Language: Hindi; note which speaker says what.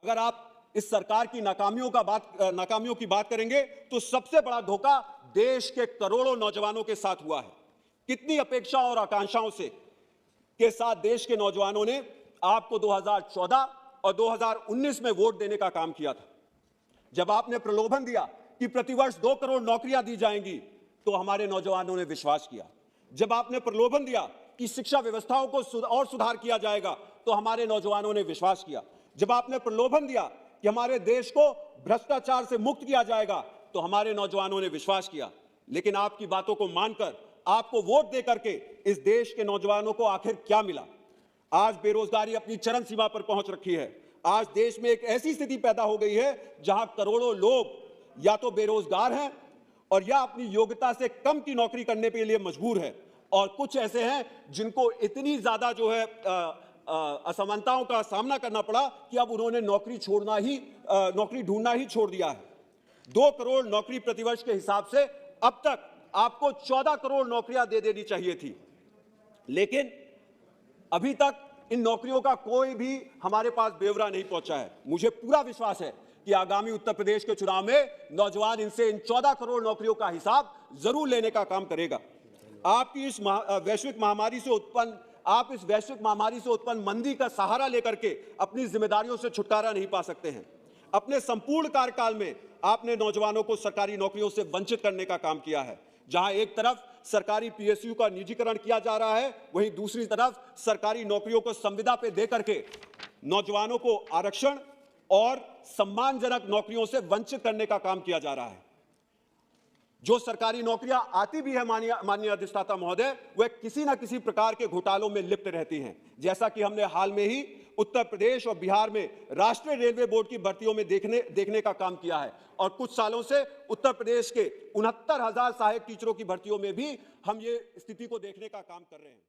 Speaker 1: अगर आप इस सरकार की नाकामियों की बात करेंगे तो सबसे बड़ा धोखा देश के करोड़ों नौजवानों के साथ हुआ है। कितनी अपेक्षा और आकांक्षाओं से के साथ देश के नौजवानों ने आपको 2014 और 2019 में वोट देने का काम किया था। जब आपने प्रलोभन दिया कि प्रतिवर्ष 2 करोड़ नौकरियां दी जाएंगी, तो हमारे नौजवानों ने विश्वास किया। जब आपने प्रलोभन दिया कि शिक्षा व्यवस्थाओं को और सुधार किया जाएगा, तो हमारे नौजवानों ने विश्वास किया। जब आपने प्रलोभन दिया कि हमारे देश को भ्रष्टाचार से मुक्त किया जाएगा, तो हमारे नौजवानों ने विश्वास किया। लेकिन आपकी बातों को मानकर, आपको वोट देकर के इस देश के नौजवानों को आखिर क्या मिला? आज बेरोजगारी अपनी चरम सीमा पर पहुंच रखी है। आज देश में एक ऐसी स्थिति पैदा हो गई है जहां करोड़ों लोग या तो बेरोजगार हैं और या अपनी योग्यता से कम की नौकरी करने के लिए मजबूर है, और कुछ ऐसे हैं जिनको इतनी ज्यादा जो है असमानताओं का सामना करना पड़ा कि अब उन्होंने नौकरी ढूंढना ही छोड़ दिया है। 2 करोड़ नौकरी प्रतिवर्ष के हिसाब से अब तक आपको 14 करोड़ नौकरियां दे देनी चाहिए थी, लेकिन अभी तक इन नौकरियों का कोई भी हमारे पास ब्यौरा नहीं पहुंचा है। मुझे पूरा विश्वास है कि आगामी उत्तर प्रदेश के चुनाव में नौजवान इन 14 करोड़ नौकरियों का हिसाब जरूर लेने का काम करेगा। आपकी इस वैश्विक महामारी से उत्पन्न मंदी का सहारा लेकर के अपनी जिम्मेदारियों से छुटकारा नहीं पा सकते हैं। अपने संपूर्ण कार्यकाल में आपने नौजवानों को सरकारी नौकरियों से वंचित करने का काम किया है। जहां एक तरफ सरकारी पीएसयू का निजीकरण किया जा रहा है, वहीं दूसरी तरफ सरकारी नौकरियों को संविदा पे देकर के नौजवानों को आरक्षण और सम्मानजनक नौकरियों से वंचित करने का काम किया जा रहा है। जो सरकारी नौकरियां आती भी है माननीय अधिष्ठाता महोदय, वह किसी न किसी प्रकार के घोटालों में लिप्त रहती हैं। जैसा कि हमने हाल में ही उत्तर प्रदेश और बिहार में राष्ट्रीय रेलवे बोर्ड की भर्तियों में देखने का काम किया है, और कुछ सालों से उत्तर प्रदेश के 69,000 सहायक टीचरों की भर्तियों में भी हम ये स्थिति को देखने का काम कर रहे हैं।